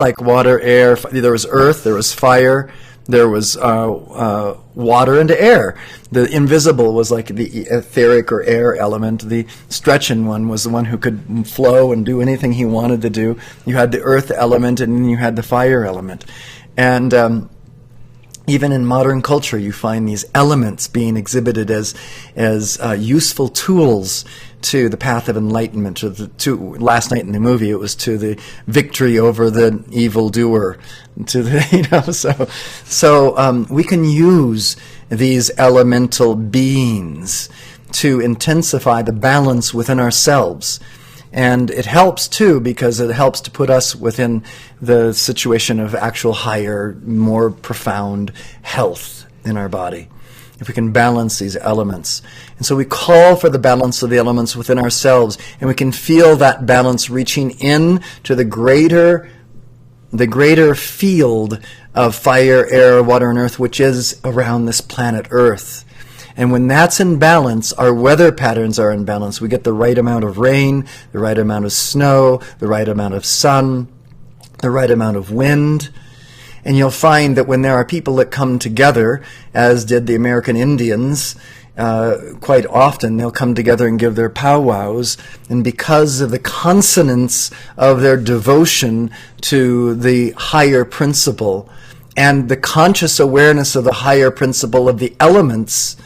like water, air. There was earth, there was fire, there was water and air. The invisible was like the etheric or air element. The stretching one was the one who could flow and do anything he wanted to do. You had the earth element, and then you had the fire element. And even in modern culture, you find these elements being exhibited as useful tools to the path of enlightenment. To last night in the movie, it was to the victory over the evildoer. To the so we can use these elemental beings to intensify the balance within ourselves. And it helps, too, because it helps to put us within the situation of actual higher, more profound health in our body, if we can balance these elements. And so we call for the balance of the elements within ourselves, and we can feel that balance reaching in to the greater field of fire, air, water, and earth, which is around this planet Earth. And when that's in balance, our weather patterns are in balance. We get the right amount of rain, the right amount of snow, the right amount of sun, the right amount of wind. And you'll find that when there are people that come together, as did the American Indians, quite often they'll come together and give their powwows. And because of the consonance of their devotion to the higher principle and the conscious awareness of the higher principle of the elements,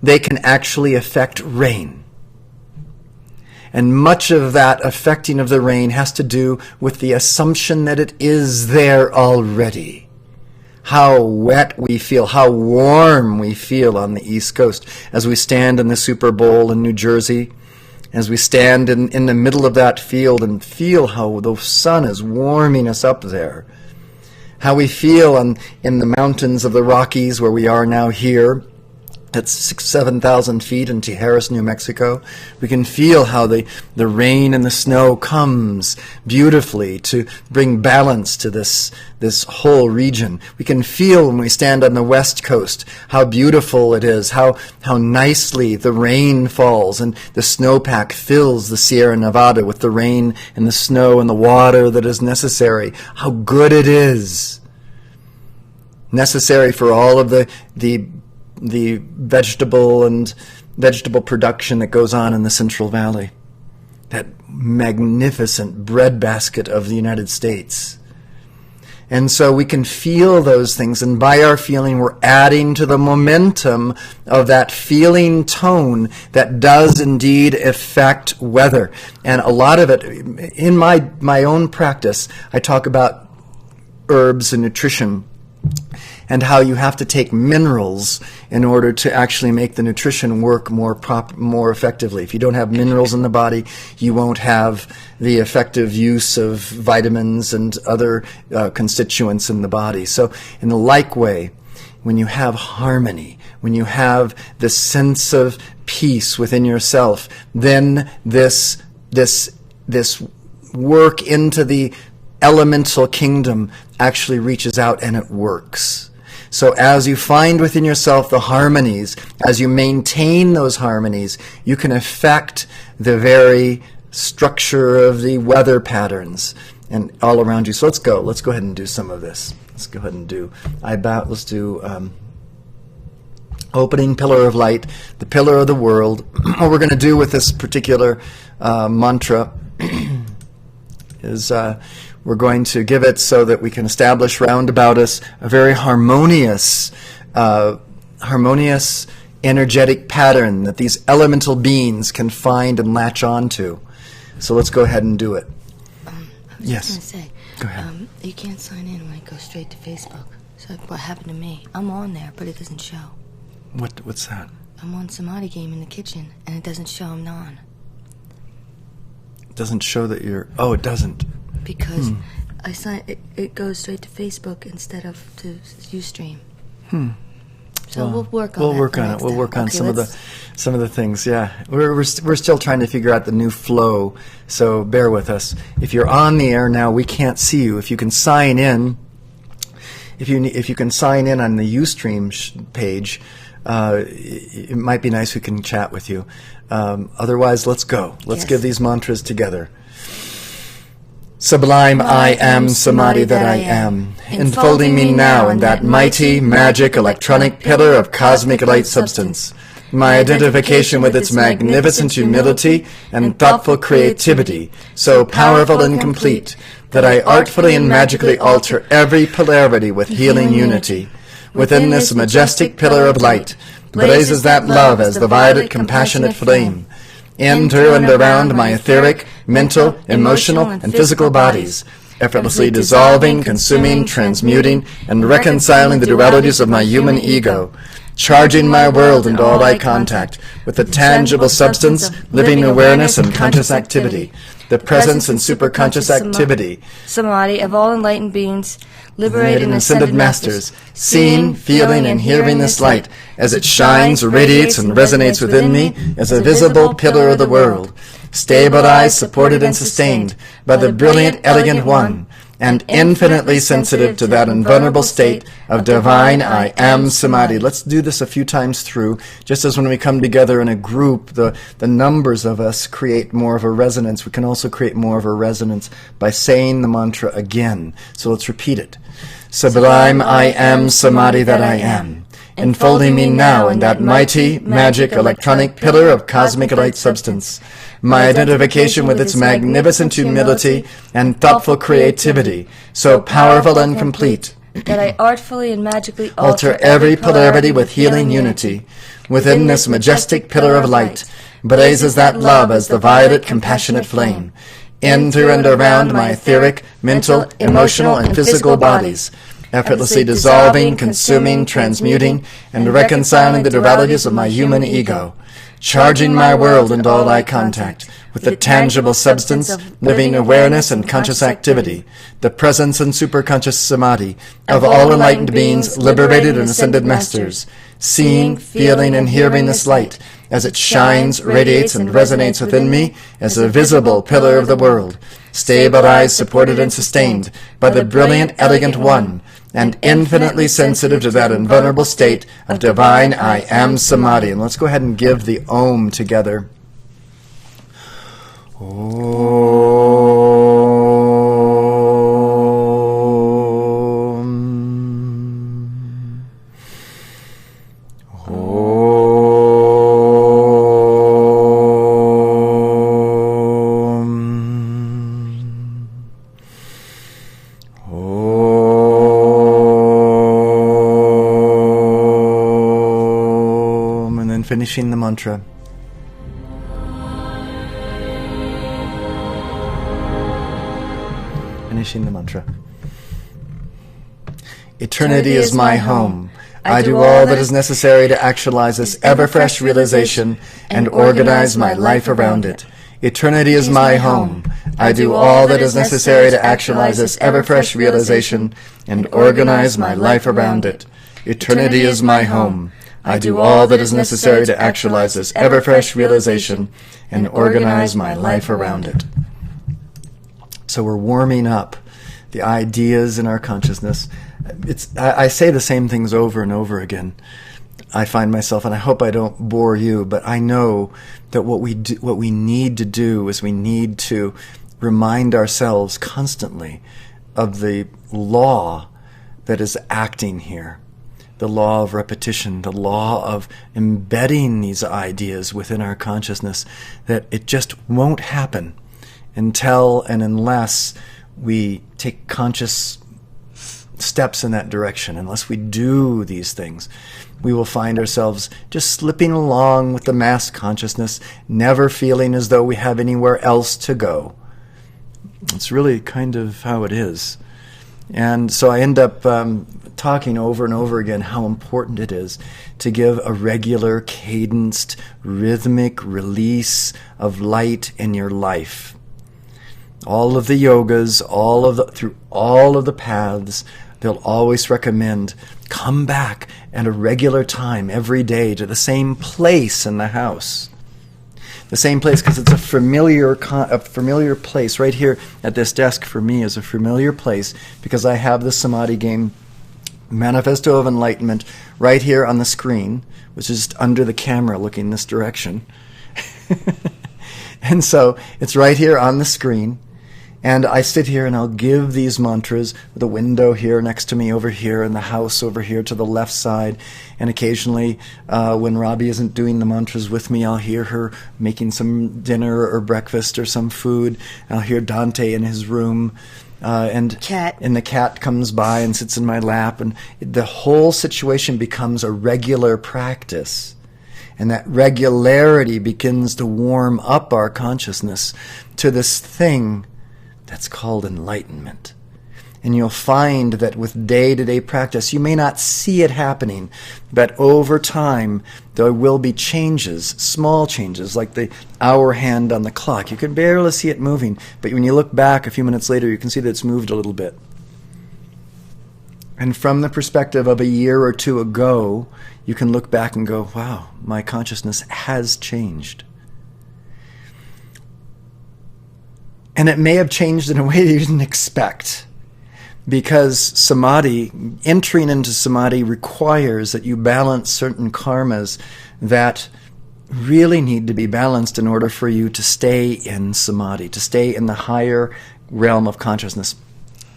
they can actually affect rain. And much of that affecting of the rain has to do with the assumption that it is there already. How wet we feel, how warm we feel on the East Coast as we stand in the SUPERBOWL in New Jersey, as we stand in the middle of that field and feel how the sun is warming us up there. How we feel in the mountains of the Rockies where we are now here, at 7,000 feet in Tijeras, New Mexico. We can feel how the rain and the snow comes beautifully to bring balance to this whole region. We can feel when we stand on the West Coast how beautiful it is, how nicely the rain falls and the snowpack fills the Sierra Nevada with the rain and the snow and the water that is necessary. How good it is. Necessary for all of the vegetable production that goes on in the Central Valley. That magnificent breadbasket of the United States. And so we can feel those things, and by our feeling we're adding to the momentum of that feeling tone that does indeed affect weather. And a lot of it, in my own practice, I talk about herbs and nutrition, and how you have to take minerals in order to actually make the nutrition work more effectively. If you don't have minerals in the body, you won't have the effective use of vitamins and other constituents in the body. So in the like way, when you have harmony, when you have the sense of peace within yourself, then this work into the elemental kingdom actually reaches out and it works. So as you find within yourself the harmonies, as you maintain those harmonies, you can affect the very structure of the weather patterns and all around you. So let's go ahead and do some of this. Let's go ahead and do, let's do opening pillar of light, the pillar of the world. What we're going to do with this particular mantra is we're going to give it so that we can establish round about us a very harmonious energetic pattern that these elemental beings can find and latch onto. So let's go ahead and do it. I was Yes. just going to say, Go ahead. You can't sign in when I go straight to Facebook. So what happened to me? I'm on there, but it doesn't show. What's that? I'm on SAMADHI game in the kitchen, and it doesn't show I'm on. It doesn't show that you're... Oh, it doesn't. Because it goes straight to Facebook instead of to Ustream. So we'll work on We'll that work for on it. next We'll time. work on Okay, some of the things. Yeah, we're still trying to figure out the new flow. So bear with us. If you're on the air now, we can't see you. If you can sign in, if you can sign in on the Ustream page, it might be nice. We can chat with you. Otherwise, let's go. Let's Yes. give these mantras together. Sublime I am Samadhi that I am, enfolding me now in that mighty, magic, electronic pillar of cosmic light substance. My identification with its magnificent humility and thoughtful creativity, so powerful and complete, that I artfully and magically alter every polarity with healing unity. Within this majestic pillar of light blazes that love as the violet, compassionate flame. In, through, and around my etheric, mental, emotional, and physical bodies, effortlessly dissolving, consuming, transmuting, and reconciling the dualities of my human ego, charging my world and all I contact with the tangible substance, living awareness, and conscious activity, the presence and superconscious activity, Samadhi of all enlightened beings, liberated and ascended masters, seeing, feeling, and hearing this light as it shines, radiates, and resonates within me as a visible pillar of the world, stabilized, supported, and sustained by the brilliant, elegant One, and infinitely sensitive to that invulnerable state of divine I am Samadhi. Let's do this a few times through, just as when we come together in a group, the numbers of us create more of a resonance. We can also create more of a resonance by saying the mantra again. So let's repeat it. Sublime I am Samadhi that I am, enfolding me now in that mighty, magic, electronic pillar of cosmic light substance. My identification with its magnificent humility and thoughtful creativity, so powerful and complete, that I artfully and magically alter every polarity with healing unity. Within this majestic pillar of light blazes that love as the violet, compassionate flame. In, through, and around my etheric, mental, emotional, and physical bodies, effortlessly dissolving, consuming, transmuting, and reconciling the dualities of my human ego, charging my world and all I contact with the tangible substance, living awareness, and conscious activity, the presence and superconscious samadhi of all enlightened beings, liberated and ascended masters, seeing, feeling, and hearing this light as it shines, radiates, and resonates within me as a visible pillar of the world, stabilized, supported, and sustained by the brilliant, elegant One, and infinitely sensitive to that invulnerable state of divine I am Samadhi. And let's go ahead and give the Om together. Om. Om. And then finishing the mantra. Finishing the mantra. Eternity is my home. I do all that is necessary to actualize this ever-fresh realization and organize my life around it. Eternity is my home. I do all that is necessary to actualize this ever-fresh realization and organize my life around it. Eternity is my home. I do all that is necessary to actualize this ever-fresh realization and organize my life around it. So we're warming up the ideas in our consciousness. I say the same things over and over again. I find myself, and I hope I don't bore you, but I know that what we need to do is we need to remind ourselves constantly of the law that is acting here. The law of repetition, the law of embedding these ideas within our consciousness, that it just won't happen until and unless we take conscious steps in that direction. Unless we do these things, we will find ourselves just slipping along with the mass consciousness, never feeling as though we have anywhere else to go. It's really kind of how it is. And so I end up talking over and over again how important it is to give a regular, cadenced, rhythmic release of light in your life. All of the yogas, through all of the paths, they'll always recommend come back at a regular time every day to the same place in the house. The same place, because it's a familiar place. Right here at this desk for me is a familiar place because I have the Samadhi game Manifesto of Enlightenment right here on the screen, which is just under the camera looking this direction. And so it's right here on the screen. And I sit here and I'll give these mantras with a window here next to me over here and the house over here to the left side. And occasionally when Robbie isn't doing the mantras with me, I'll hear her making some dinner or breakfast or some food. I'll hear Dante in his room. And the cat comes by and sits in my lap. And the whole situation becomes a regular practice. And that regularity begins to warm up our consciousness to this thing that's called enlightenment. And you'll find that with day-to-day practice, you may not see it happening, but over time, there will be changes, small changes, like the hour hand on the clock. You can barely see it moving, but when you look back a few minutes later, you can see that it's moved a little bit. And from the perspective of a year or two ago, you can look back and go, wow, my consciousness has changed. And it may have changed in a way that you didn't expect. Because samadhi, entering into samadhi requires that you balance certain karmas that really need to be balanced in order for you to stay in samadhi, to stay in the higher realm of consciousness.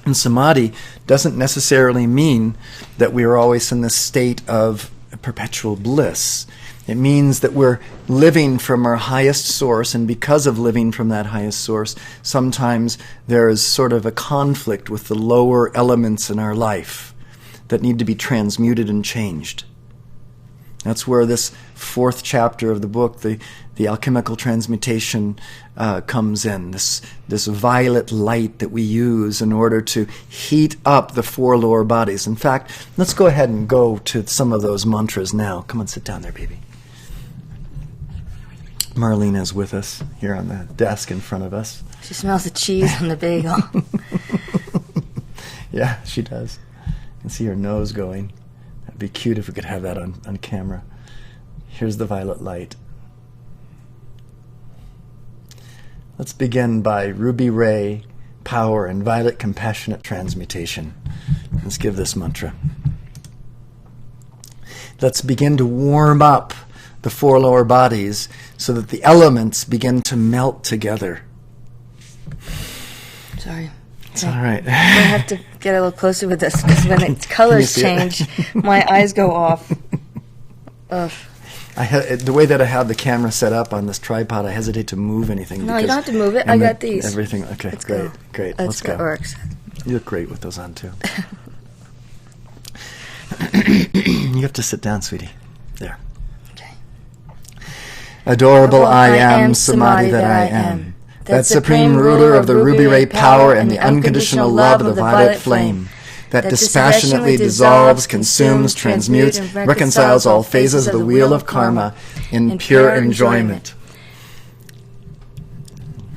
And samadhi doesn't necessarily mean that we are always in this state of perpetual bliss. It means that we're living from our highest source, and because of living from that highest source, sometimes there is sort of a conflict with the lower elements in our life that need to be transmuted and changed. That's where this fourth chapter of the book, the alchemical transmutation, comes in. This violet light that we use in order to heat up the four lower bodies. In fact, let's go ahead and go to some of those mantras now. Come on, sit down there, baby. Marlena's with us here on the desk in front of us. She smells the cheese on the bagel. Yeah, she does. You can see her nose going. That'd be cute if we could have that on camera. Here's the violet light. Let's begin by ruby ray, power, and violet compassionate transmutation. Let's give this mantra. Let's begin to warm up the four lower bodies so that the elements begin to melt together. Sorry. It's all right. I have to get a little closer with this because when the colors change, my eyes go off. Ugh. The way that I have the camera set up on this tripod, I hesitate to move anything. No, you don't have to move it. I got these. Everything. Okay, Let's great, go. great. Let's go. That works. You look great with those on, too. You have to sit down, sweetie. There. Okay. Adorable I am, Samadhi that I am. That supreme ruler of the ruby ray power and the unconditional love of the violet flame. That dispassionately dissolves, consumes, transmutes, reconciles all phases of the wheel of karma in pure enjoyment.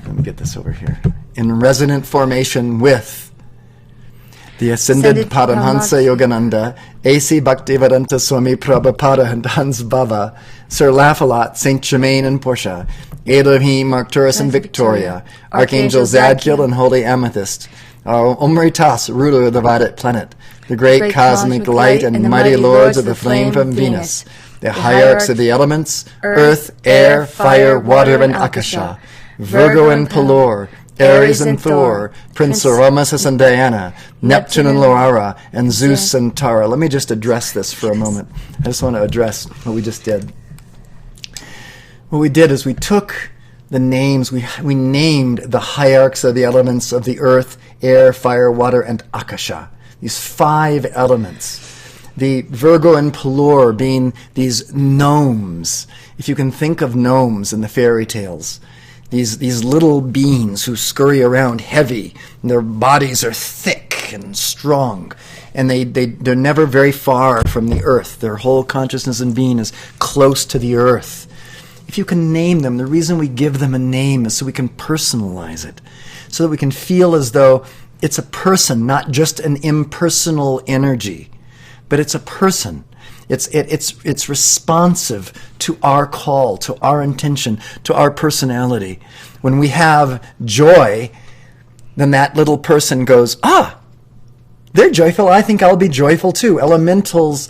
Let me get this over here. In resonant formation with the ascended Paramhansa Yogananda, A.C. Bhaktivedanta Swami Prabhupada and Hans Bava, Sir Laughalot, Saint Germain and Portia, Elohim, Arcturus and Victoria, Archangel Zadkiel and Holy Amethyst, Omritas, ruler of the violet planet, the great cosmic light and mighty lords of the flame from Venus, the hierarchs of the elements, earth, air, fire, water, and Akasha, Virgo and Pelor, Aries and Thor, Prince Aromasis and Diana, Neptune and Laura, and Zeus and Tara. Let me just address this for a moment. I just want to address what we just did. What we did is we took the names, we named the hierarchs of the elements of the earth, air, fire, water, and Akasha. These 5 elements. The Virgo and Pelor being these gnomes. If you can think of gnomes in the fairy tales, these little beings who scurry around heavy, and their bodies are thick and strong, and they're never very far from the earth. Their whole consciousness and being is close to the earth. If you can name them, the reason we give them a name is so we can personalize it, so that we can feel as though it's a person, not just an impersonal energy, but it's a person. It's responsive to our call, to our intention, to our personality. When we have joy, then that little person goes, they're joyful, I think I'll be joyful too. Elementals,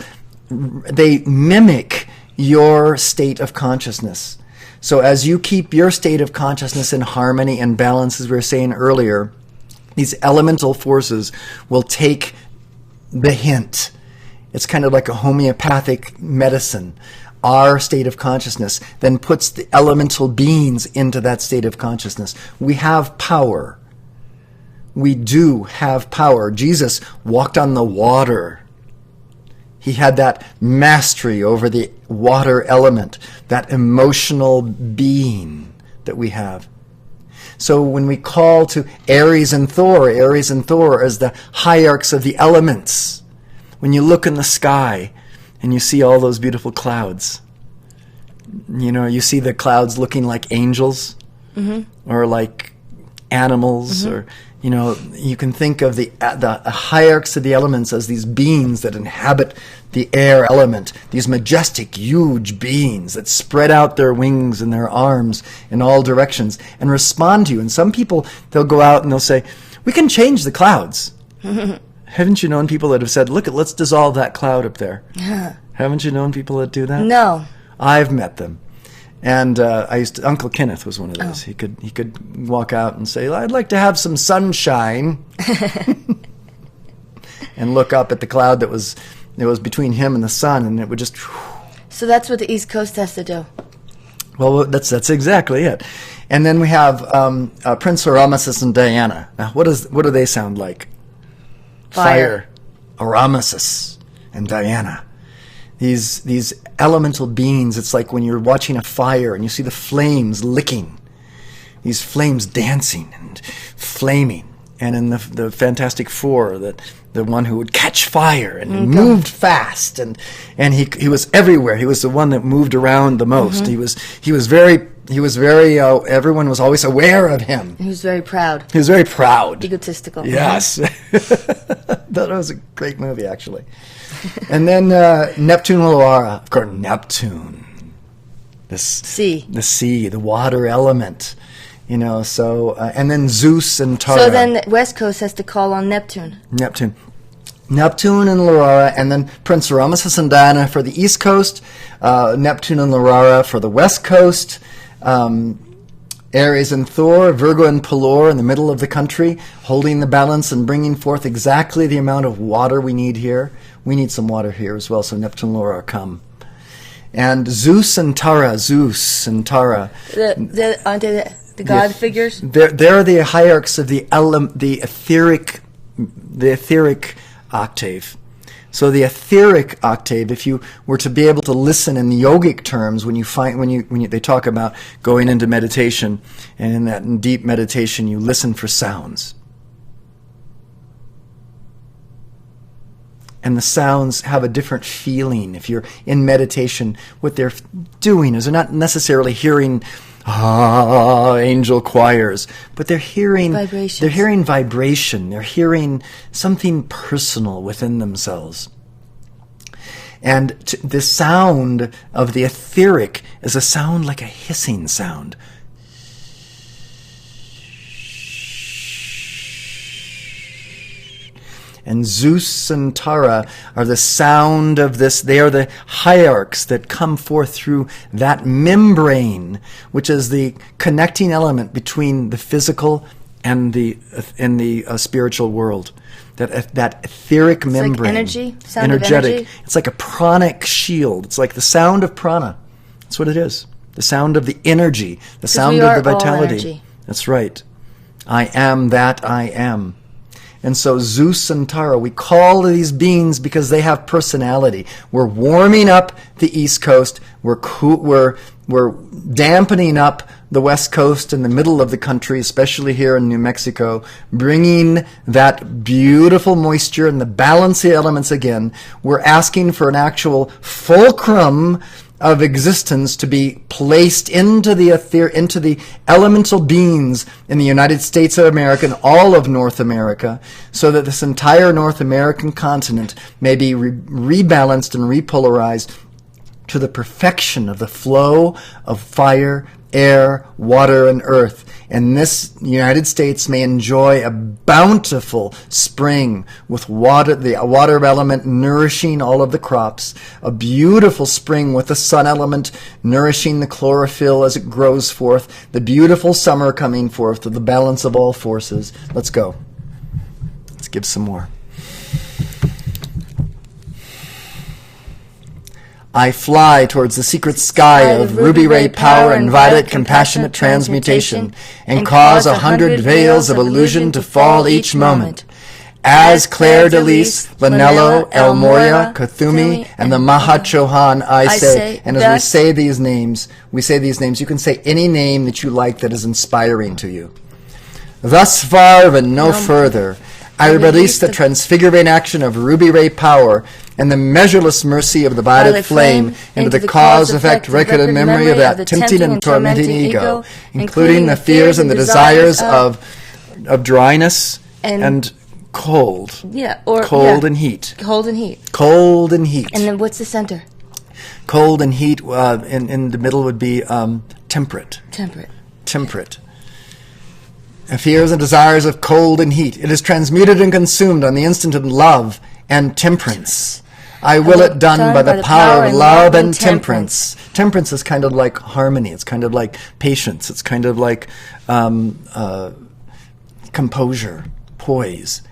they mimic your state of consciousness. So as you keep your state of consciousness in harmony and balance, as we were saying earlier, These elemental forces will take the hint. It's kind of like a homeopathic medicine. Our state of consciousness then puts the elemental beings into that state of consciousness. We have power. We do have power. Jesus walked on the water. He had that mastery over the water element, that emotional being that we have. So when we call to Aries and Thor as the hierarchs of the elements, when you look in the sky and you see all those beautiful clouds, you see the clouds looking like angels, or like animals, or you can think of the hierarchs of the elements as these beings that inhabit the air element, these majestic, huge beings that spread out their wings and their arms in all directions and respond to you. And some people, they'll go out and they'll say, we can change the clouds. Haven't you known people that have said, look, let's dissolve that cloud up there? Haven't you known people that do that? No. I've met them. And Uncle Kenneth was one of those. He could walk out and say, I'd like to have some sunshine. And look up at the cloud that was between him and the sun, and it would just... So that's what the East Coast has to do. Well, that's exactly it. And then we have Prince Arameses and Diana. Now, what do they sound like? Fire. Arameses and Diana. These elemental beings, it's like when you're watching a fire and you see the flames licking, these flames dancing and flaming. And in the Fantastic Four, the one who would catch fire and he moved fast, and he was everywhere. He was the one that moved around the most. He was very everyone was always aware of him. He was very proud. He was very proud. Egotistical. Yes. That was a great movie, actually. And then Neptune and Laura. Of course, Neptune. The sea, the water element. And then Zeus and Tara. So then the West Coast has to call on Neptune. Neptune and Laura, and then Prince Arameses and Diana for the East Coast, Neptune and Laura for the West Coast, Aries and Thor, Virgo and Pelor in the middle of the country, holding the balance and bringing forth exactly the amount of water we need here. We need some water here as well, so Neptune and Laura come. And Zeus and Tara. Aren't they the god figures? They're the hierarchs of the etheric octave. So the etheric octave, if you were to be able to listen in the yogic terms, when they talk about going into meditation, and in that deep meditation you listen for sounds. And the sounds have a different feeling. If you're in meditation, what they're doing is they're not necessarily hearing angel choirs, but they're hearing vibrations. They're hearing vibration. They're hearing something personal within themselves. And the sound of the etheric is a sound like a hissing sound. And Zeus and Tara are the sound of this. They are the hierarchs that come forth through that membrane, which is the connecting element between the physical and the spiritual world. That etheric membrane. Like energy? Sound energetic. Of energy? It's like a pranic shield. It's like the sound of prana. That's what it is. The sound of the energy. The sound of the vitality. Energy. That's right. I am that I am. And so Zeus and Tara, we call these beings because they have personality. We're warming up the East Coast. We're dampening up the West Coast in the middle of the country, especially here in New Mexico, bringing that beautiful moisture and the balance of the elements again. We're asking for an actual fulcrum of existence to be placed into the elemental beings in the United States of America and all of North America, so that this entire North American continent may be rebalanced and repolarized to the perfection of the flow of fire, air, water, and earth. And this United States may enjoy a bountiful spring with water, the water element nourishing all of the crops, a beautiful spring with the sun element nourishing the chlorophyll as it grows forth, the beautiful summer coming forth, to the balance of all forces. Let's go. give some more. I fly towards the secret sky of ruby ray power and violet compassionate transmutation, and cause 100 veils of illusion to fall each moment. As Claire de Lys, Lanello, El Moria, Kuthumi, and the Mahachohan I say, and as we say these names, you can say any name that you like that is inspiring to you. Thus far and no further, I release the transfiguring action of ruby ray power and the measureless mercy of the violet flame into the cause, effect, record, and memory of that tempting and tormenting ego, including the fears and the desires of dryness and cold. Yeah, cold and heat. Cold and heat. Cold and heat. And then what's the center? Cold and heat. In the middle would be temperate. Temperate. Fears and desires of cold and heat. It is transmuted and consumed on the instant in love and temperance. I will it done by the power of love and temperance. Temperance is kind of like harmony. It's kind of like patience. It's kind of like composure, poise.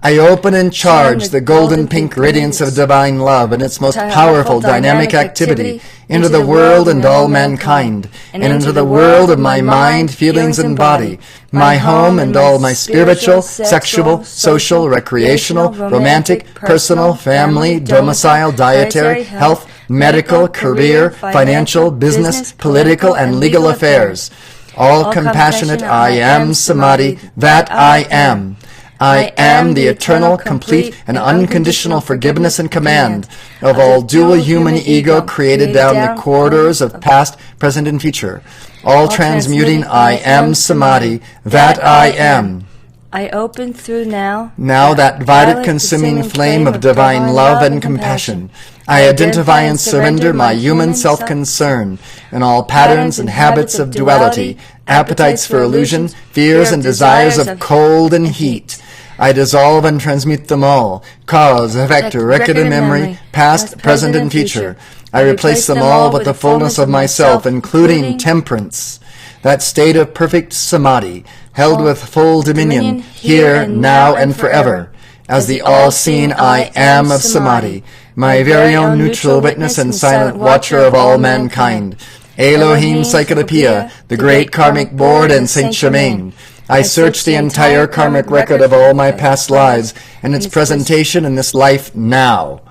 I open and charge the golden pink radiance of divine love and its most powerful dynamic activity into the world and all mankind, and into the world of my mind, feelings, and body, my home and all my spiritual, sexual, social, recreational, romantic, personal, family, domicile, dietary, health, medical, career, financial, business, political, and legal affairs. All compassionate I am Samadhi, that I am. I am the eternal, complete, and unconditional forgiveness and command of all dual human ego created down the corridors of past, present, and future. All transmuting I am Samadhi, that I am. I open through now that violet consuming flame of divine love and compassion. I identify and surrender my human self-concern and all patterns and habits of duality, appetites for illusion, fears and desires of cold and heat. I dissolve and transmute them all, cause, effect, record, and memory, past, present, and future. I replace them all with the fullness of myself, including temperance, that state of perfect samadhi, held with full dominion, here, now, and forever, as the all-seeing I am of samadhi, my very own neutral witness and silent watcher of all mankind, Elohim Cyclopeia, the great karmic board, and Saint Germain. I search the entire karmic record of all my past lives and its presentation in this life now.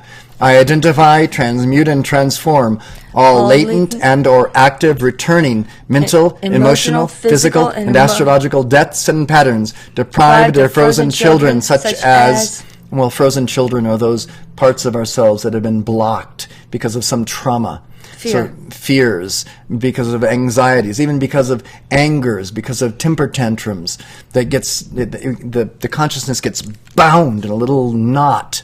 I identify, transmute, and transform all latent and or active returning mental, emotional, physical, and astrological deaths and patterns deprived of frozen children such as... Well, frozen children are those parts of ourselves that have been blocked because of some trauma. Fears, because of anxieties, even because of angers, because of temper tantrums, that gets the consciousness gets bound in a little knot,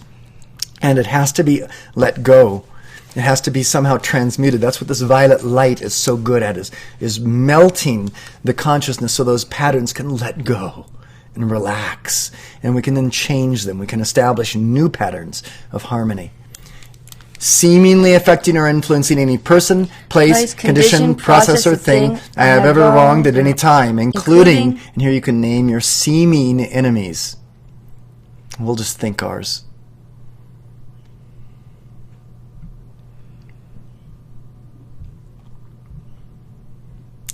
and it has to be let go. It has to be somehow transmuted. That's what this violet light is so good at, is melting the consciousness so those patterns can let go and relax, and we can then change them. We can establish new patterns of harmony, seemingly affecting or influencing any person, place, condition, process, or thing I have ever wronged at any time, including, and here you can name your seeming enemies. We'll just think ours.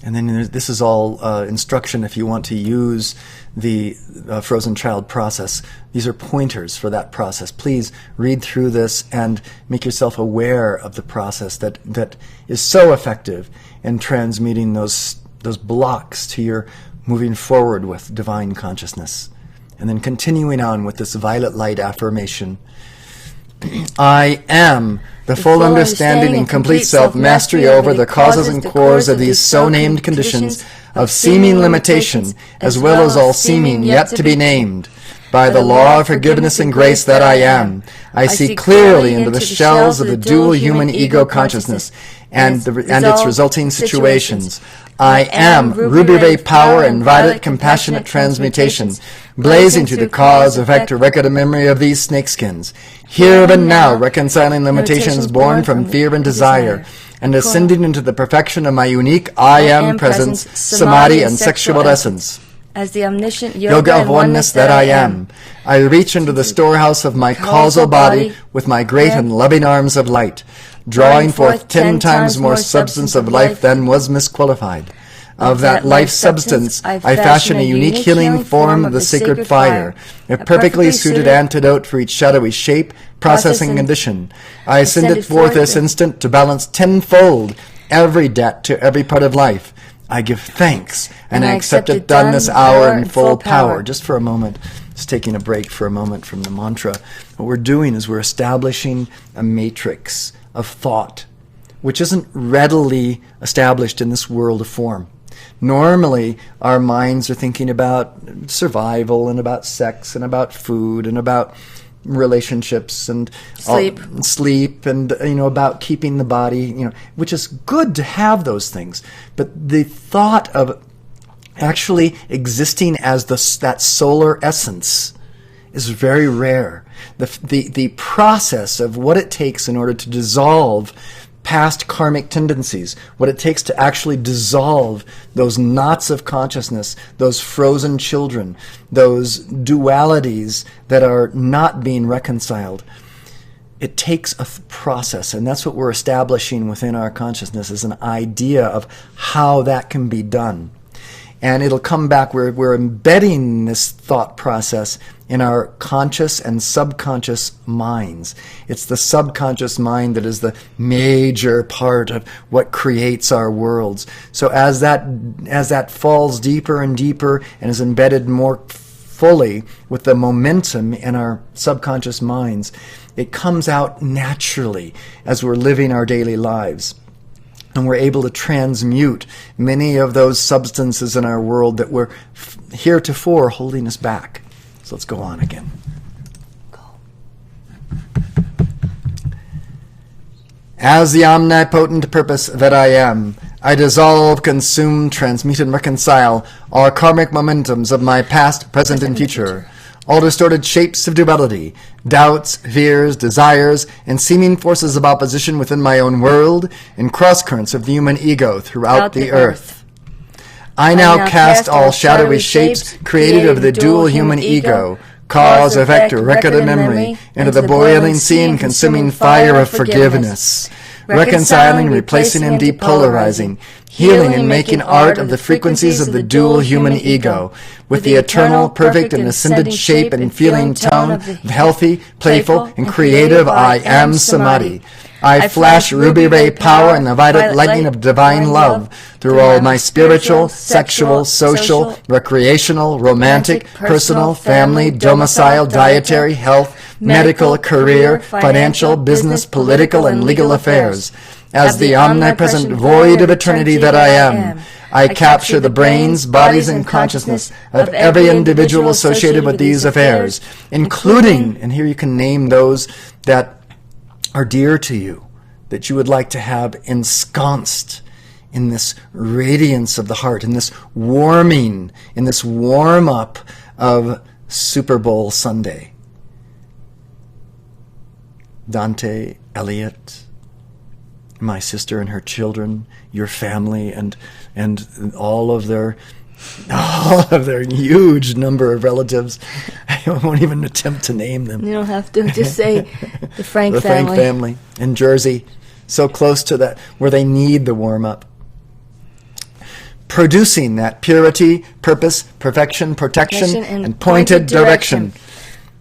And then this is all instruction if you want to use the frozen child process. These are pointers for that process. Please read through this and make yourself aware of the process that is so effective in transmuting those blocks to your moving forward with divine consciousness. And then continuing on with this violet light affirmation. I am the full understanding and complete self-mastery over the causes and cores of these so-named conditions of seeming limitation, as well as all seeming yet to be named. By the law of forgiveness and grace that I am, I see clearly into the shells of the dual human ego consciousness and its resulting situations. I am ruby ray power and violet compassionate transmutation, blazing to the cause, effect, or record of memory of these snakeskins, here and now reconciling limitations born from fear and desire, and ascending into the perfection of my unique I am presence, samadhi, and sexual essence. As the omniscient yoga of oneness that I am, I reach into the storehouse of my causal body with my great and loving arms of light, drawing forth 10 times more substance of life than was misqualified. Of that life substance, I fashion a unique healing form of the sacred fire, a perfectly suited antidote for each shadowy shape, processing condition. I send it forth this instant to balance tenfold every debt to every part of life. I give thanks, and I accept it done this hour in full power. Just for a moment, just taking a break for a moment from the mantra. What we're doing is we're establishing a matrix of thought, which isn't readily established in this world of form. Normally, our minds are thinking about survival and about sex and about food and about relationships and sleep and about keeping the body, which is good to have those things. But the thought of actually existing as that solar essence is very rare. The process of what it takes in order to dissolve past karmic tendencies, what it takes to actually dissolve those knots of consciousness, those frozen children, those dualities that are not being reconciled. It takes a process, and that's what we're establishing within our consciousness, is an idea of how that can be done. And it'll come back, we're embedding this thought process in our conscious and subconscious minds. It's the subconscious mind that is the major part of what creates our worlds. So as that falls deeper and deeper and is embedded more fully with the momentum in our subconscious minds, it comes out naturally as we're living our daily lives. And we're able to transmute many of those substances in our world that were heretofore holding us back. So let's go on again. As the omnipotent purpose that I am, I dissolve, consume, transmute, and reconcile all karmic momentums of my past, present, and future. All distorted shapes of duality, doubts, fears, desires, and seeming forces of opposition within my own world, and cross-currents of the human ego throughout the earth. I now cast all shadowy shapes created of the dual human ego, cause, effect, record, and memory, into the boiling sea and consuming fire of forgiveness, reconciling, replacing, and depolarizing, healing and making art of the frequencies of the dual human ego, with the eternal, perfect, and ascended shape and feeling tone of healthy, playful, and creative I am Samadhi. I flash ruby ray power and the violet lightning of divine love through all my spiritual, sexual, social, recreational, romantic, personal, family, domicile, dietary, health, medical, career, financial, business, political, and legal affairs. As the omnipresent void of eternity that I am, I capture the brains, bodies, and consciousness of every individual associated with these affairs, including, and here you can name those that are dear to you, that you would like to have ensconced in this radiance of the heart, in this warming, in this warm-up of Super Bowl Sunday. Dante, Elliot, my sister and her children, your family, and all of their huge number of relatives. I won't even attempt to name them. You don't have to. Just say the Frank family. The Frank family in Jersey, so close to that, where they need the warm-up. Producing that purity, purpose, perfection, protection, and pointed direction.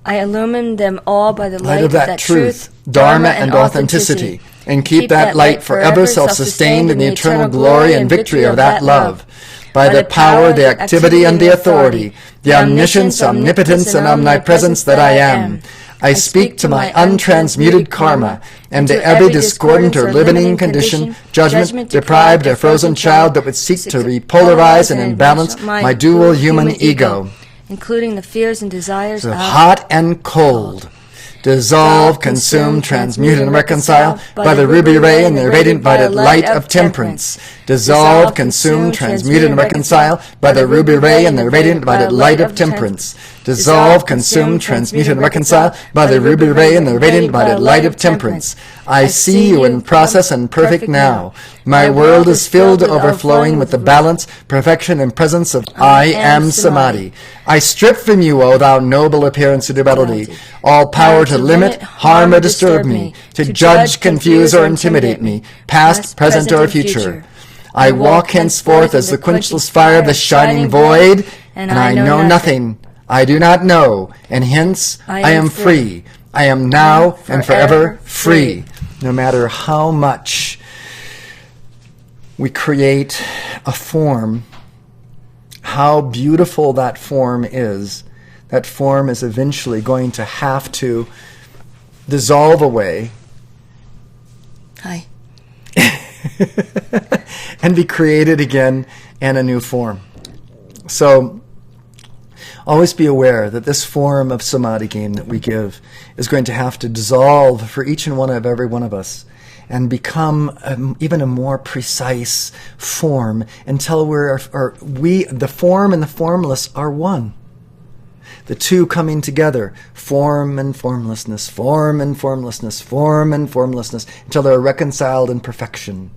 I illumine them all by the light of that truth, dharma, and authenticity, and keep that light forever self-sustained in the eternal glory and victory of that love. By the power, the activity, and the authority, the omniscience, omnipotence, and omnipresence that I am, I speak to my untransmuted karma, and to every discordant or limiting condition, judgment, deprived, or frozen child that would seek to repolarize and imbalance my dual human ego, including the fears and desires of hot and cold. Dissolve, consume, transmute, and reconcile by the ruby ray and the radiant violet light of temperance. Dissolve, consume, transmute, and reconcile by the ruby ray and the radiant violet light of temperance. dissolve, consume, transmute, and reconcile by the ruby ray and the radiant by the light of temperance. I see you in process and perfect now. My world is filled to overflowing with the balance, perfection, and presence of I am Samadhi. I strip from you, O thou noble appearance of duality, all power to limit, harm, or disturb me, to judge, confuse, or intimidate me, past, present, or future. I walk henceforth as the quenchless fire of the shining void, and I know nothing. I do not know, and hence I am free. I am now and forever free. No matter how much we create a form, how beautiful that form is eventually going to have to dissolve away. Hi. And be created again in a new form. So always be aware that this form of samadhi game that we give is going to have to dissolve for each and every one of us and become even a more precise form until the form and the formless are one. The two coming together, form and formlessness, form and formlessness, form and formlessness, until they're reconciled in perfection.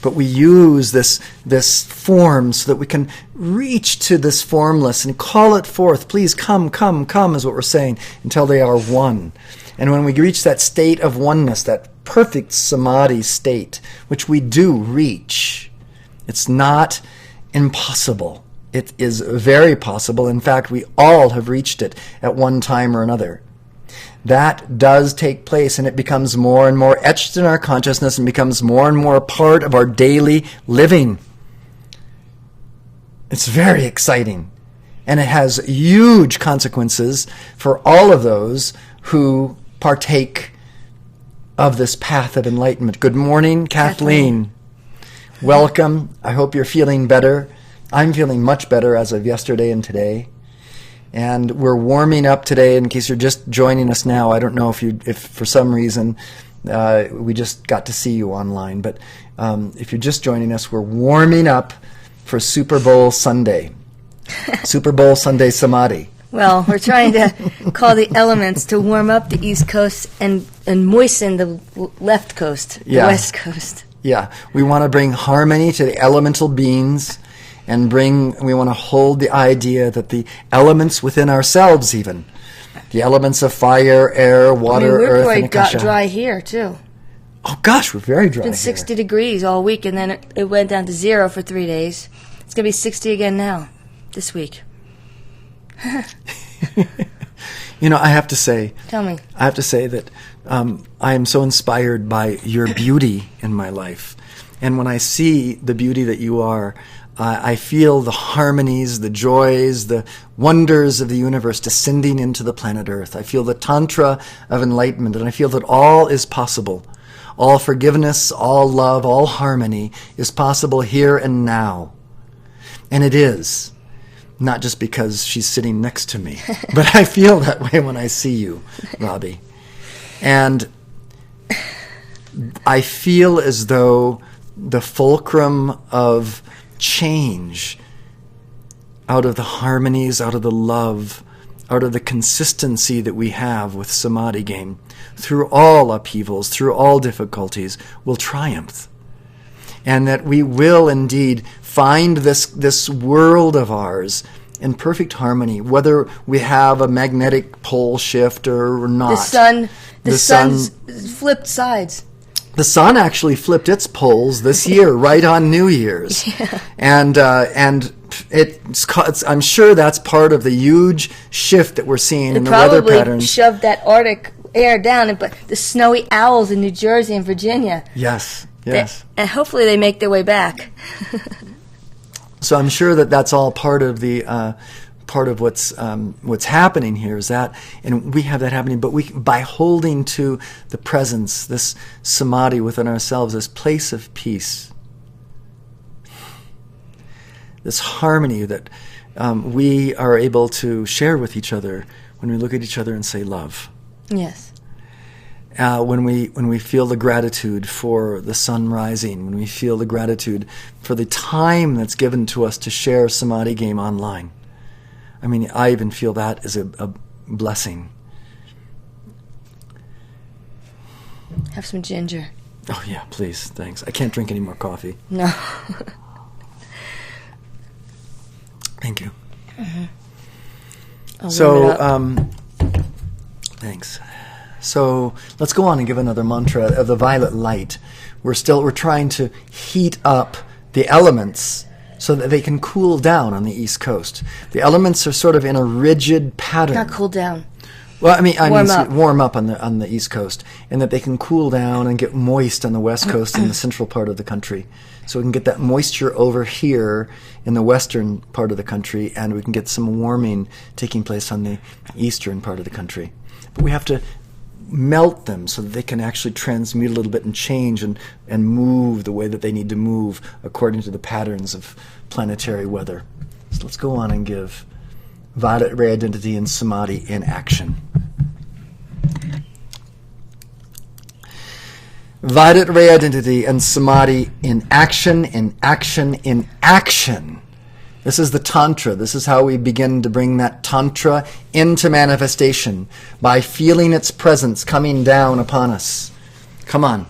But we use this form so that we can reach to this formless and call it forth. Please come, come, come is what we're saying, until they are one. And when we reach that state of oneness, that perfect samadhi state, which we do reach, it's not impossible. It is very possible. In fact, we all have reached it at one time or another. That does take place, and it becomes more and more etched in our consciousness and becomes more and more a part of our daily living. It's very exciting, and it has huge consequences for all of those who partake of this path of enlightenment. Good morning, Kathleen. Welcome. I hope you're feeling better. I'm feeling much better as of yesterday and today. And we're warming up today, in case you're just joining us now. I don't know if for some reason we just got to see you online, but if you're just joining us, we're warming up for Super Bowl Sunday. Super Bowl Sunday Samadhi. Well, we're trying to call the elements to warm up the East Coast and moisten the left coast, the West Coast. Yeah, we want to bring harmony to the elemental beings. And we want to hold the idea that the elements within ourselves, even the elements of fire, air, water, earth, and akasha. We're quite dry here too. Oh gosh, we're very dry. It's been 60 degrees all week, and then it went down to 0 for 3 days. It's gonna be 60 again now, this week. You know, I have to say. Tell me. I have to say that I am so inspired by your beauty in my life, and when I see the beauty that you are. I feel the harmonies, the joys, the wonders of the universe descending into the planet Earth. I feel the tantra of enlightenment, and I feel that all is possible. All forgiveness, all love, all harmony is possible here and now. And it is. Not just because she's sitting next to me, but I feel that way when I see you, Robbie. And I feel as though the fulcrum of change out of the harmonies, out of the love, out of the consistency that we have with samadhi game, through all upheavals, through all difficulties, will triumph. And that we will indeed find this world of ours in perfect harmony, whether we have a magnetic pole shift or not. The sun's flipped sides. The sun actually flipped its poles this year, right on New Year's, yeah. and I'm sure that's part of the huge shift that we're seeing in the weather patterns. It probably shoved that Arctic air down, but the snowy owls in New Jersey and Virginia. Yes. And hopefully they make their way back. So I'm sure that that's all part of the part of what's happening here is that, and we have that happening, but by holding to the presence, this samadhi within ourselves, this place of peace, this harmony that we are able to share with each other when we look at each other and say love. Yes. When we feel the gratitude for the sun rising, when we feel the gratitude for the time that's given to us to share samadhi game online. I mean, I even feel that as a blessing. Have some ginger. Oh, yeah, please. Thanks. I can't drink any more coffee. No. Thank you. I'll So, warm it up. thanks. So, let's go on and give another mantra of the violet light. We're trying to heat up the elements so that they can cool down on the East Coast. The elements are sort of in a rigid pattern. Not cool down. Well, I mean, Warm up. warm up on the East Coast, and that they can cool down and get moist on the West Coast and the central part of the country. So we can get that moisture over here in the western part of the country, and we can get some warming taking place on the eastern part of the country. But we have to melt them so that they can actually transmute a little bit and change and move the way that they need to move according to the patterns of planetary weather. So let's go on and give Violet Ray Identity and Samadhi in action. Violet Ray Identity and Samadhi in action, in action, in action. This is the Tantra. This is how we begin to bring that Tantra into manifestation, by feeling its presence coming down upon us. Come on.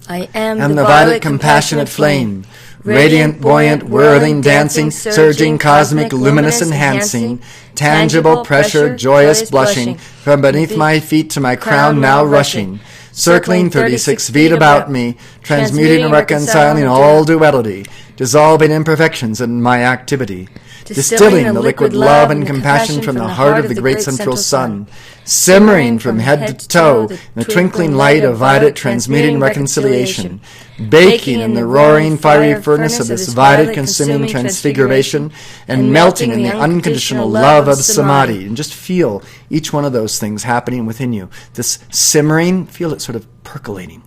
I am And the violet compassionate flame, radiant, buoyant, whirling, dancing, surging, cosmic, luminous, enhancing, tangible, pressure, joyous, blushing, from beneath my feet to my crown now rushing, circling 36 feet about me, transmuting and reconciling all duality, dissolving imperfections in my activity, distilling the liquid love and compassion from the heart of the great central sun, simmering from head to toe in the twinkling light of violet transmuting reconciliation, baking in the roaring fiery furnace of this violet consuming transfiguration, and melting in the unconditional love of Samadhi. And just feel each one of those things happening within you. This simmering, feel it sort of percolating.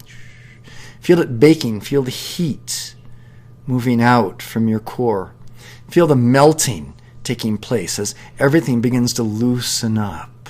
Feel it baking, feel the heat moving out from your core. Feel the melting taking place as everything begins to loosen up.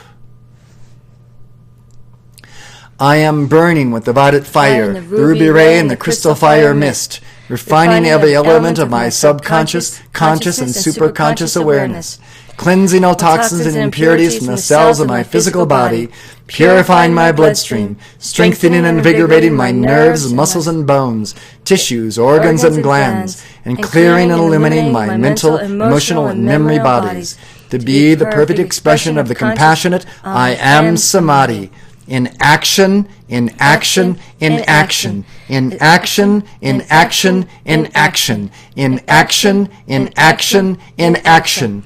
I am burning with the violet fire, the ruby ray and the crystal fire mist, refining every element of my subconscious, conscious, and superconscious awareness, cleansing all toxins and impurities from the cells of my physical body, purifying my bloodstream, strengthening and invigorating my nerves, muscles, and bones, tissues, organs, and glands, and clearing and illuminating my mental, emotional, and memory bodies, to be the perfect expression of the compassionate I am Samadhi. In action, in action, in action, in action, in action, in action, in action, in action, in action.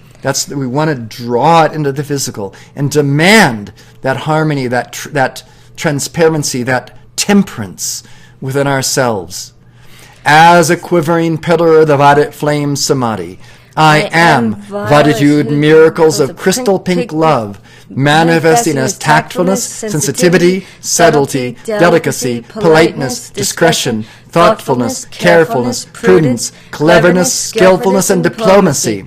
We want to draw it into the physical and demand that harmony, that transparency, that temperance within ourselves. As a quivering pillar of the violet flame Samadhi, I am Vaditude miracles of crystal pink love, manifesting as tactfulness, sensitivity, subtlety, delicacy, politeness, discretion, thoughtfulness, carefulness, prudence, cleverness, skillfulness, and diplomacy.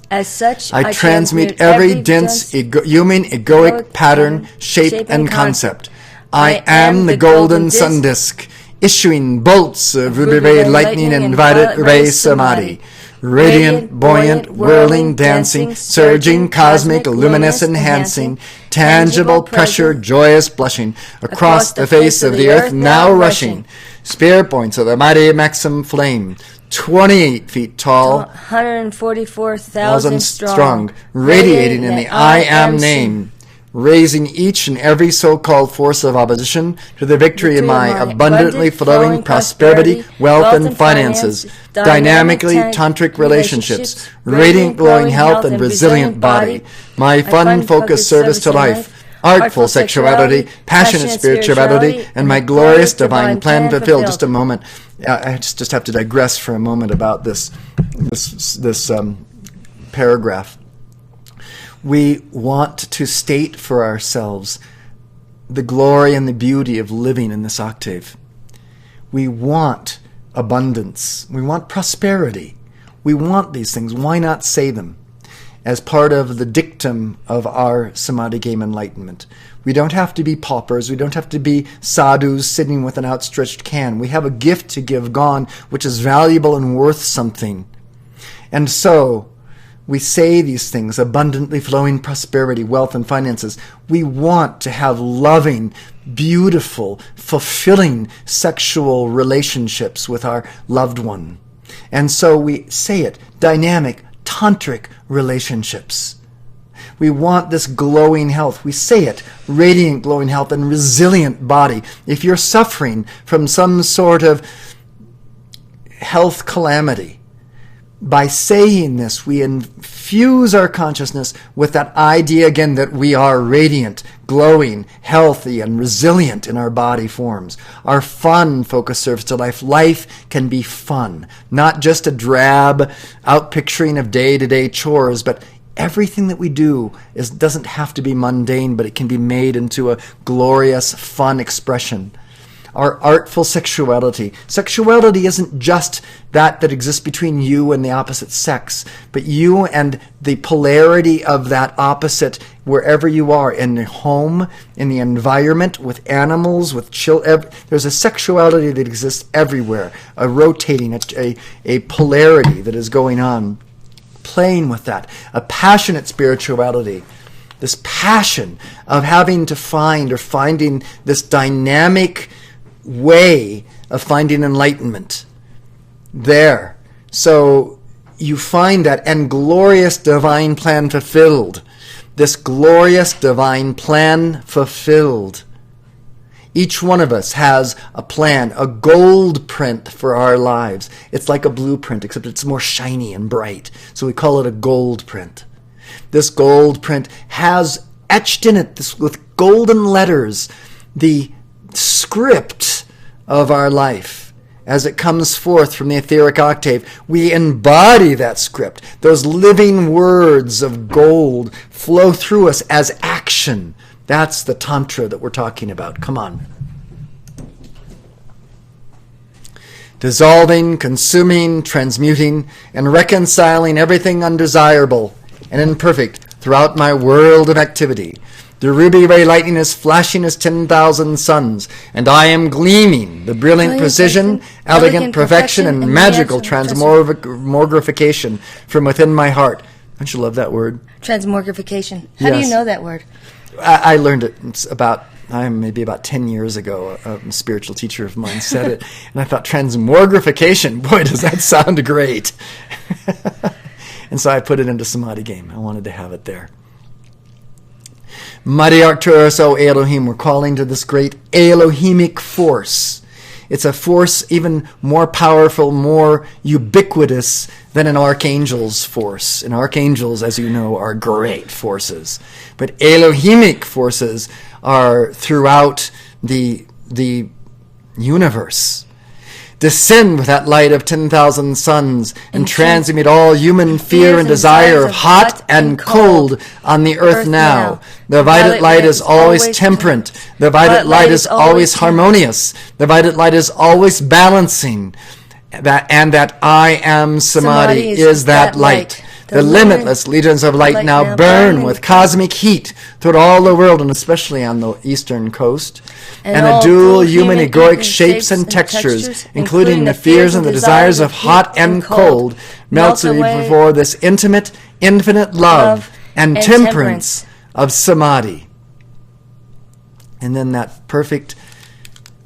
As such, I transmute every dense human egoic pattern, shape, and concept. I am the golden sun disk, issuing bolts of ruby ray lightning and violet ray Samadhi. Radiant, buoyant, whirling, dancing, surging, cosmic, luminous, enhancing, tangible, pressure, joyous, blushing, across the face of the earth now rushing, spear points of the mighty Maxim flame, 28 feet tall, 144,000 strong, radiating in the I am name, raising each and every so-called force of opposition to the victory in my abundantly flowing prosperity, wealth, and finances, dynamically tantric relationships, radiant glowing health and resilient body, my fun-focused service to life, artful sexuality, passionate spirituality, and my glorious divine plan fulfilled. Just a moment. I just have to digress for a moment about this paragraph. We want to state for ourselves the glory and the beauty of living in this octave. We want abundance. We want prosperity. We want these things. Why not say them as part of the dictum of our Samadhi game enlightenment? We don't have to be paupers. We don't have to be sadhus sitting with an outstretched can. We have a gift to give gone, which is valuable and worth something. And so, We say these things: abundantly flowing prosperity, wealth, and finances. We want to have loving, beautiful, fulfilling sexual relationships with our loved one. And so we say it: dynamic, tantric relationships. We want this glowing health. We say it: radiant, glowing health and resilient body. If you're suffering from some sort of health calamity, by saying this, we infuse our consciousness with that idea again that we are radiant, glowing, healthy, and resilient in our body forms. Our fun focus serves to life. Life can be fun, not just a drab outpicturing of day-to-day chores, but everything that we do doesn't have to be mundane, but it can be made into a glorious, fun expression. Our artful sexuality. Sexuality isn't just that exists between you and the opposite sex, but you and the polarity of that opposite wherever you are, in the home, in the environment, with animals, with there's a sexuality that exists everywhere, a rotating, a polarity that is going on. Playing with that, a passionate spirituality, this passion of having to find or finding this dynamic way of finding enlightenment there. So you find that, and glorious divine plan fulfilled. This glorious divine plan fulfilled. Each one of us has a plan, a gold print for our lives. It's like a blueprint, except it's more shiny and bright. So we call it a gold print. This gold print has etched in it, with golden letters, the script of our life. As it comes forth from the etheric octave, we embody that script. Those living words of gold flow through us as action. That's the Tantra that we're talking about. Come on. Dissolving, consuming, transmuting, and reconciling everything undesirable and imperfect throughout my world of activity. The ruby ray lightning is flashing as 10,000 suns, and I am gleaming the brilliant precision, elegant perfection, and magical transmogrification from within my heart. Don't you love that word? Transmogrification. How do you know that word? I learned it maybe about 10 years ago. A spiritual teacher of mine said it, and I thought, transmogrification, boy, does that sound great. And so I put it into Samadhi game. I wanted to have it there. Mighty Arcturus, O Elohim, we're calling to this great Elohimic force. It's a force even more powerful, more ubiquitous than an archangel's force. And archangels, as you know, are great forces. But Elohimic forces are throughout the universe. Descend with that light of 10,000 suns and transmute all human fear and desire of hot and cold on the earth now. The violet light is always temperate. The violet light is always harmonious. The violet light is always balancing. That I am Samadhi is that light. The limitless legions of light now burn with cosmic heat throughout all the world, and especially on the eastern coast. And the dual human egoic shapes and textures, including the fears and the desires of hot and cold, melts away before this intimate, infinite love and temperance of Samadhi. And then that perfect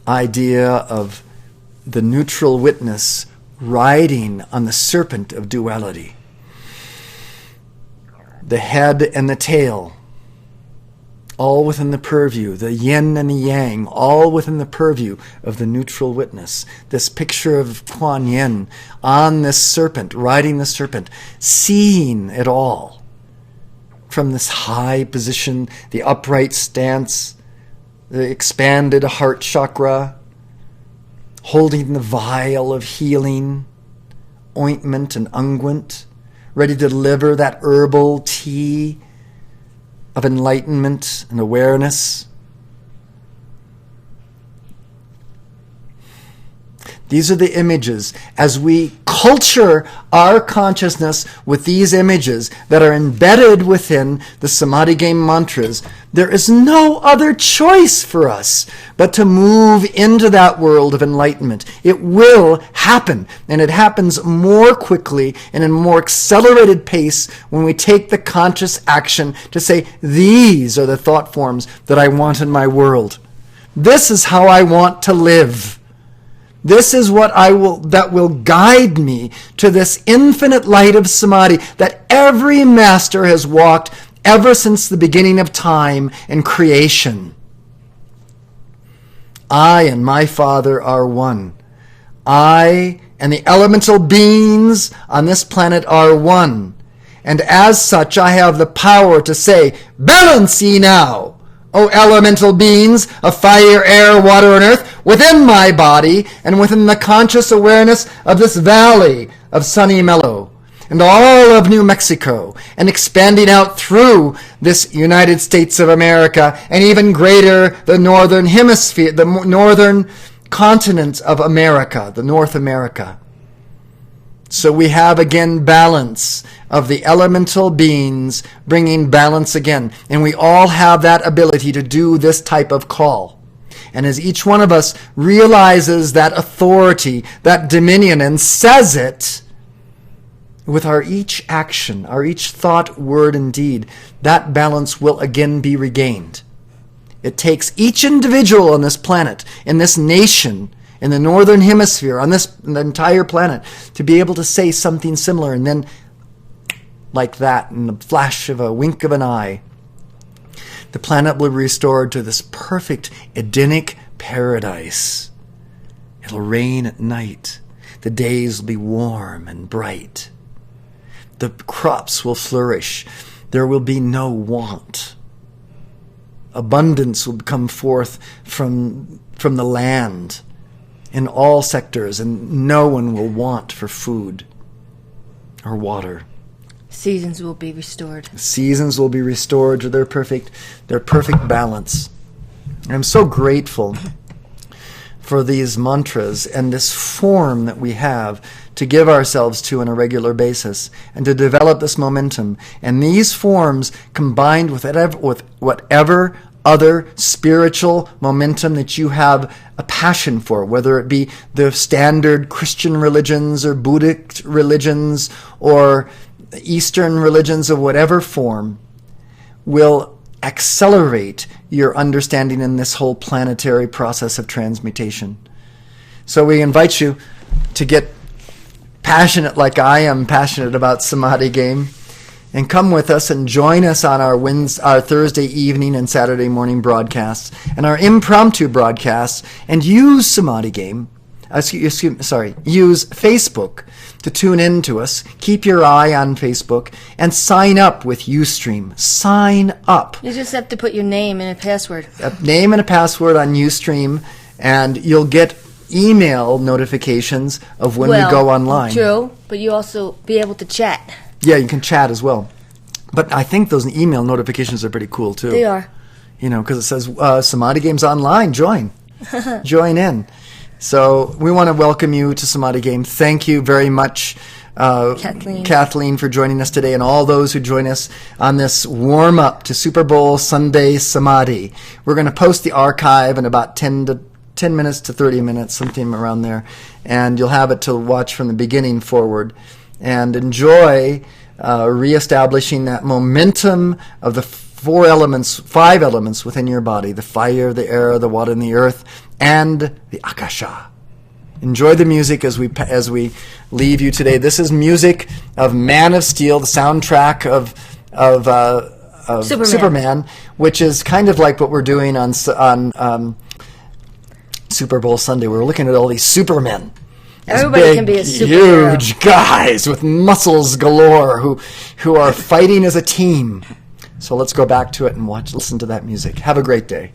idea of the neutral witness riding on the serpent of duality. The head and the tail, all within the purview, the yin and the yang, all within the purview of the neutral witness. This picture of Kuan Yin on this serpent, riding the serpent, seeing it all from this high position, the upright stance, the expanded heart chakra, holding the vial of healing, ointment and unguent, ready to deliver that herbal tea of enlightenment and awareness. These are the images. As we culture our consciousness with these images that are embedded within the Samadhi game mantras, there is no other choice for us but to move into that world of enlightenment. It will happen, and it happens more quickly and in a more accelerated pace when we take the conscious action to say, these are the thought forms that I want in my world. This is how I want to live. This is what that will guide me to this infinite light of samadhi that every master has walked ever since the beginning of time and creation. I and my Father are one. I and the elemental beings on this planet are one. And as such, I have the power to say, balance ye now, O elemental beings of fire, air, water, and earth, within my body and within the conscious awareness of this valley of sunny Mellow and all of New Mexico, and expanding out through this United States of America and even greater the northern hemisphere, the northern continent of America, the North America. So we have again balance of the elemental beings bringing balance again. And we all have that ability to do this type of call. And as each one of us realizes that authority, that dominion, and says it with our each action, our each thought, word, and deed, that balance will again be regained. It takes each individual on this planet, in this nation, in the northern hemisphere, on the entire planet, to be able to say something similar, and then, like that, in the flash of a wink of an eye, the planet will be restored to this perfect Edenic paradise. It'll rain at night. The days will be warm and bright. The crops will flourish. There will be no want. Abundance will come forth from the land in all sectors, and no one will want for food or water. Seasons will be restored. Seasons will be restored to their perfect balance. I'm so grateful for these mantras and this form that we have to give ourselves to on a regular basis and to develop this momentum. And these forms combined with whatever other spiritual momentum that you have a passion for, whether it be the standard Christian religions or Buddhist religions or Eastern religions of whatever form, will accelerate your understanding in this whole planetary process of transmutation. So we invite you to get passionate like I am passionate about Samadhi Game, and come with us and join us on our Thursday evening and Saturday morning broadcasts and our impromptu broadcasts, and use Samadhi Game. Use Facebook to tune in to us. Keep your eye on Facebook and sign up with Ustream. Sign up. You just have to put your name and a password. A name and a password on Ustream, and you'll get email notifications of when we go online. True, but you also be able to chat. Yeah, you can chat as well. But I think those email notifications are pretty cool too. They are. You know, because it says Samadhi Game's online. Join. Join in. So we want to welcome you to Samadhi Game. Thank you very much, Kathleen, for joining us today, and all those who join us on this warm-up to Super Bowl Sunday Samadhi. We're going to post the archive in about 10 minutes to 30 minutes, something around there, and you'll have it to watch from the beginning forward, and enjoy reestablishing that momentum of the five elements within your body: the fire, the air, the water, and the earth, and the akasha. Enjoy the music as we leave you today. This is music of Man of Steel, the soundtrack of Superman, which is kind of like what we're doing on Super Bowl Sunday. We're looking at all these Supermen. Everybody can be a superhero. Huge guys with muscles galore who are fighting as a team. So let's go back to it and listen to that music. Have a great day.